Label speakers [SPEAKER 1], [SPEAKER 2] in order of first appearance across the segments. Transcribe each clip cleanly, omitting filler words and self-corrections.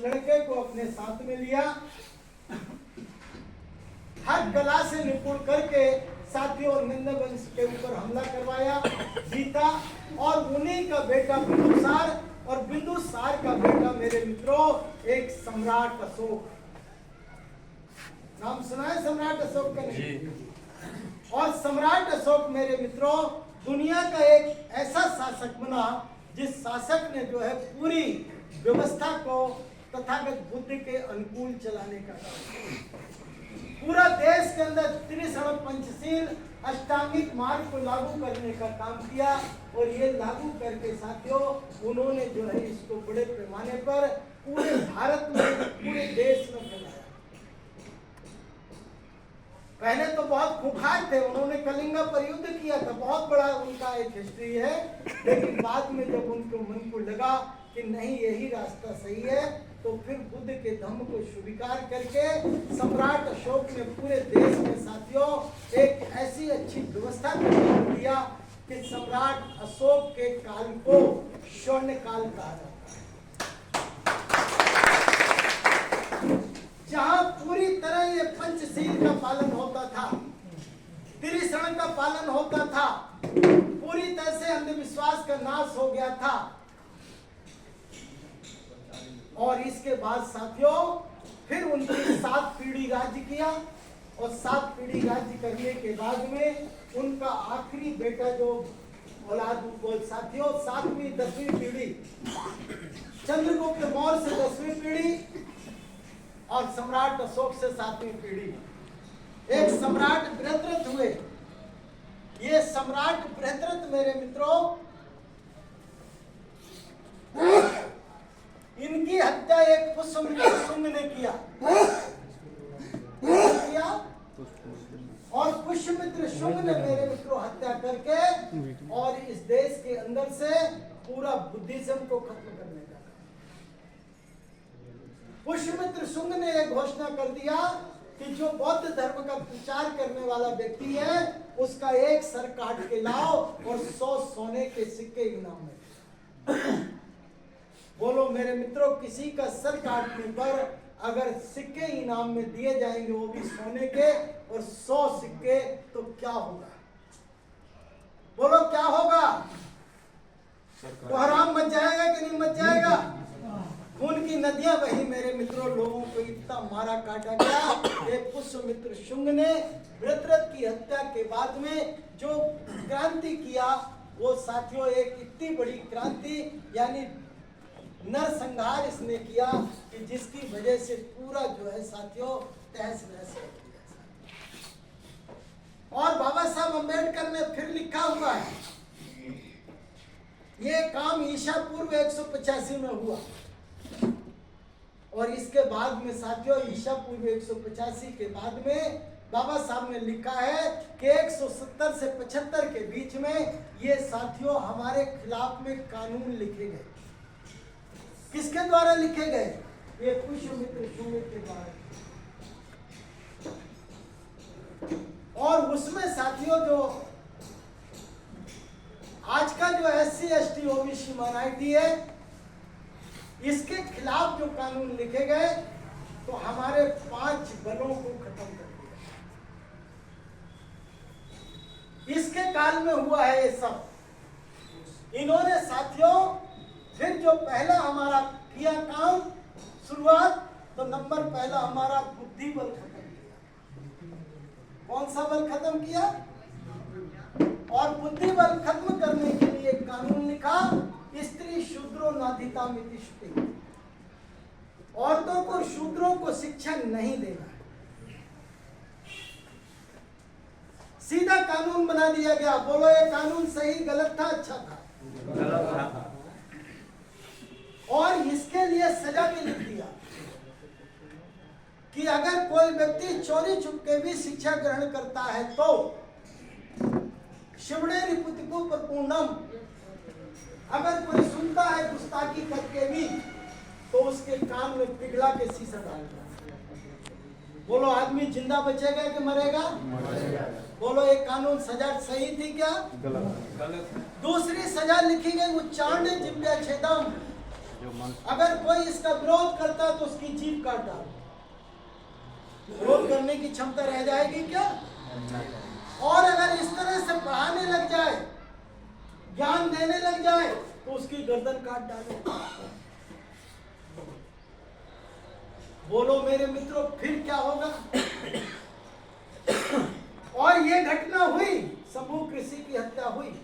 [SPEAKER 1] लड़के को अपने साथ में लिया, हर कला से निपुण करके साथियों नंद वंश के ऊपर हमला करवाया, जीता। और उन्हीं का बेटा बिंदुसार, और बिंदुसार का बेटा मेरे मित्रों एक सम्राट अशोक। नाम सुना है सम्राट अशोक का? नहीं। और सम्राट अशोक मेरे मित्रों दुनिया का एक ऐसा शासक बना जिस शासक ने जो है पूरी व्यवस्था को तथागत बुद्ध के अनुकूल चलाने का काम, पूरा देश के अंदर त्रिसरण पंचशील अष्टांगिक मार्ग को लागू करने का काम किया। और ये लागू करके साथियों उन्होंने जो है इसको बड़े पैमाने पर पूरे भारत में, पूरे देश में फैलाया। पहले तो बहुत खुखार थे, उन्होंने कलिंगा पर युद्ध किया था, बहुत बड़ा उनका एक हिस्ट्री है। लेकिन बाद में जब उनको मन को लगा कि नहीं यही रास्ता सही है, तो फिर बुद्ध के धम्म को स्वीकार करके सम्राट अशोक ने पूरे देश में साथियों एक ऐसी अच्छी व्यवस्था कर दिया कि सम्राट अशोक के काल को स्वर्ण काल कहा जाता है, जहां पूरी तरह ये पंचशील का पालन होता था, त्रिशरण का पालन होता था, पूरी तरह से अंधविश्वास का नाश हो गया था। और इसके बाद साथियों फिर उनकी 7 पीढ़ी राज्य किया, और 7 पीढ़ी राज्य करने के बाद में उनका आखिरी बेटा जो औलाद साथियों 7वीं 10वीं पीढ़ी, चंद्रगुप्त मौर्य से 10वीं पीढ़ी और सम्राट अशोक से 7वीं पीढ़ी, एक सम्राट बृहद्रथ हुए। ये सम्राट बृहद्रथ मेरे मित्रों इनकी हत्या एक पुष्यमित्र शुंग ने किया, और पुष्यमित्र शुंग ने मेरे मित्रों हत्या करके और इस देश के अंदर से पूरा बुद्धिज्म को खत्म करने का। पुष्यमित्र शुंग ने एक घोषणा कर दिया कि जो बौद्ध धर्म का प्रचार करने वाला व्यक्ति है उसका एक सर काट के लाओ और 100 सोने के सिक्के इनाम में। बोलो मेरे मित्रों किसी का सर काटने पर अगर सिक्के इनाम में दिए जाएंगे वो भी सोने के और 100 सिक्के, तो क्या होगा? बोलो क्या होगा? तो हराम मच जाएगा कि नहीं मच जाएगा? खून की नदियां बही मेरे मित्रों, लोगों को इतना मारा काटा गया। एक पुष्यमित्र शुंग ने बृहद्रथ की हत्या के बाद में जो क्रांति किया वो साथियों एक इतनी बड़ी क्रांति यानी नरसंहार इसने किया कि जिसकी वजह से पूरा जो है साथियों तहस नहस हो गया। और बाबा साहब अम्बेडकर ने फिर लिखा हुआ है, ये काम ईसा पूर्व 185 में हुआ, और इसके बाद में साथियों ईसा पूर्व 185 के बाद में बाबा साहब ने लिखा है कि 170 से 75 के बीच में ये साथियों हमारे खिलाफ में कानून लिखे गए। किसके द्वारा लिखे गए? ये पुष्यमित्र शुंग के द्वारा। और उसमें साथियों जो आज का जो SC ST OBC माइनॉरिटी है इसके खिलाफ जो कानून लिखे गए तो हमारे 5 बलों को खत्म कर दिया। इसके काल में हुआ है ये सब। इन्होंने साथियों फिर जो पहला हमारा किया काम शुरुआत, तो नंबर पहला हमारा बुद्धि बल खत्म किया। कौन सा बल खत्म किया? और बुद्धि बल खत्म करने के लिए कानून लिखा, स्त्री शूद्रो नाधिता मिति शुति, औरतों को शूद्रों को शिक्षा नहीं देना। सीधा कानून बना दिया गया। बोलो ये कानून सही गलत था, अच्छा था? गलत था। और इसके लिए सजा भी लिख दिया कि अगर कोई व्यक्ति चोरी छुपके भी शिक्षा ग्रहण करता है तो शिवड़े रिपुतिको पर पूर्णम, अगर कोई सुनता है गुस्ताखी करके भी तो उसके कान में पिघला के शीशा डालना। बोलो आदमी जिंदा बचेगा कि मरेगा? बोलो एक कानून सजा सही थी क्या? गलत। दूसरी सजा लिखी गई उच्चारण जिव्या छेदम, अगर कोई इसका विरोध करता तो उसकी जीभ काट डालो। विरोध करने की क्षमता रह जाएगी क्या? और अगर इस तरह से पढ़ाने लग जाए, ज्ञान देने लग जाए, तो उसकी गर्दन काट डालो। बोलो मेरे मित्रों, फिर क्या होगा? और ये घटना हुई, समूह कृषि की हत्या हुई,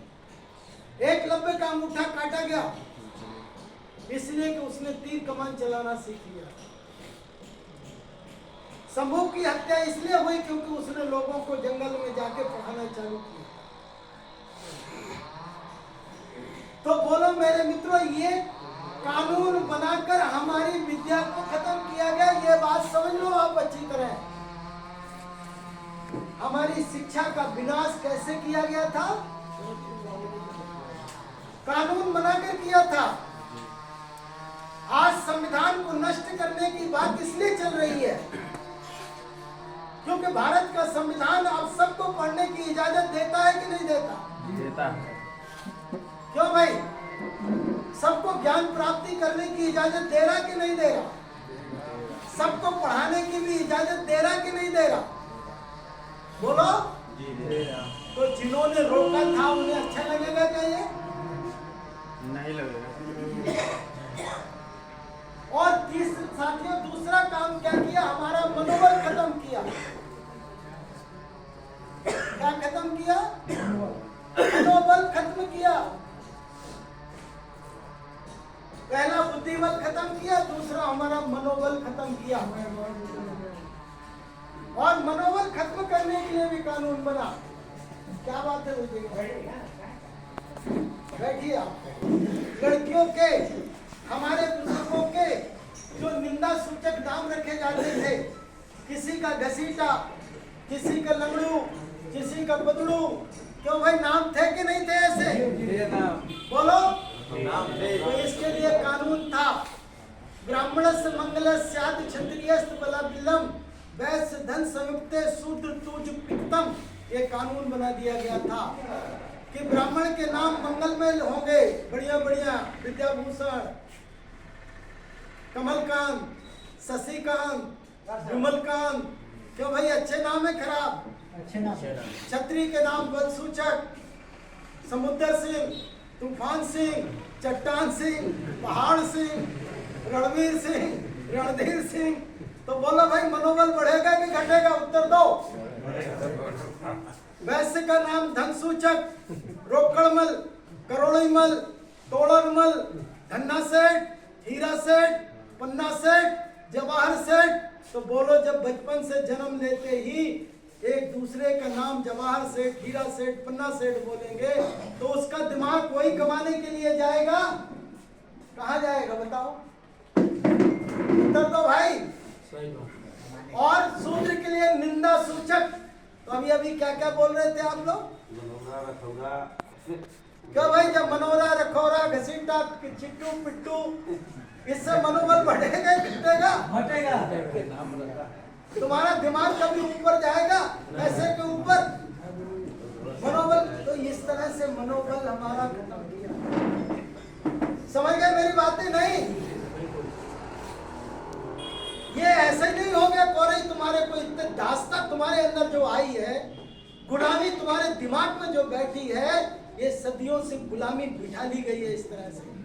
[SPEAKER 1] एकलव्य का अंगूठा काटा गया इसलिए कि उसने तीर कमान चलाना सीख लिया। समूह की हत्या इसलिए हुई क्योंकि उसने लोगों को जंगल में जाके पढ़ाना चालू किया। तो बोलो मेरे मित्रों, ये कानून बनाकर हमारी विद्या को खत्म किया गया। ये बात समझ लो आप अच्छी तरह। हमारी शिक्षा का विनाश कैसे किया गया था? कानून बनाकर किया था। आज संविधान को नष्ट करने की बात इसलिए चल रही है क्योंकि भारत का संविधान अब सबको पढ़ने की इजाजत देता है कि नहीं देता?
[SPEAKER 2] देता है।
[SPEAKER 1] क्यों भाई? सबको ज्ञान प्राप्ति करने की इजाजत दे रहा कि नहीं दे रहा? सबको पढ़ाने की भी इजाजत दे रहा कि नहीं दे रहा? बोलो। तो जिन्होंने रोका था उन्हें अच्छा लगेगा क्या? ये
[SPEAKER 2] नहीं लगेगा।
[SPEAKER 1] और साथियों, दूसरा काम क्या किया? हमारा मनोबल खत्म किया। क्या खत्म किया? मनोबल खत्म किया। पहला बुद्धिबल खत्म किया, दूसरा हमारा मनोबल खत्म किया। और मनोबल खत्म करने के लिए भी कानून बना। क्या बात है? बैठिए आप। लड़कियों के, हमारे बुजुर्गों के जो निंदा सूचक नाम रखे जाते थे, किसी का घसीटा, किसी का लंगड़ू, किसी का बदड़ू, क्यों भाई नाम थे कि नहीं थे ऐसे? बोलो। तो इसके लिए कानून था। ब्राह्मणस्य मंगलस्यात् क्षत्रियस्य बलाबिल्लम वैश्य धन संयुक्ते शूद्र तुज पित्तम। ये कानून बना दिया गया था कि ब्राह्मण के नाम मंगलमय होंगे, बढ़िया बढ़िया, विद्याभूषण, कमलकांत, शशिकांत, विमलकांत। क्यों भाई अच्छे नाम है खराब? अच्छे नाम। क्षत्रिय के नाम बलसूचक, समुद्र सिंह, तूफान सिंह, चट्टान सिंह, पहाड़ सिंह, रणवीर सिंह, रणधीर सिंह। तो बोलो भाई मनोबल बढ़ेगा कि घटेगा? उत्तर दो। वैश्य का नाम धनसूचक, रोकड़मल, करोड़ीमल, तोड़रमल, धन्ना सेठ, हीरा सेठ, पन्ना सेठ, जवाहर सेठ। तो बोलो जब बचपन से जन्म लेते ही एक दूसरे का नाम जवाहर सेठ, हीरा सेठ, पन्ना सेठ बोलेंगे तो उसका दिमाग वही कमाने के लिए जाएगा। कहाँ जाएगा बताओ? उत्तर दो भाई। और शूद्र के लिए निंदा सूचक। तो अभी अभी क्या क्या बोल रहे थे आप लोग? क्या भाई? जब मनोरा रखोरा घसीटा चिट्टू पिट्टू, इससे मनोबल बढ़ेगा घटेगा? घटेगा। तुम्हारा दिमाग कभी ऊपर जाएगा? पैसे के ऊपर मनोबल। तो इस तरह से मनोबल हमारा खत्म किया। समझ गए मेरी बातें? नहीं, ये ऐसे नहीं हो गया कोई तुम्हारे को इतने दास्ता तुम्हारे अंदर जो आई है, गुलामी तुम्हारे दिमाग में जो बैठी है, ये सदियों से गुलामी बिठा ली गई है इस तरह से।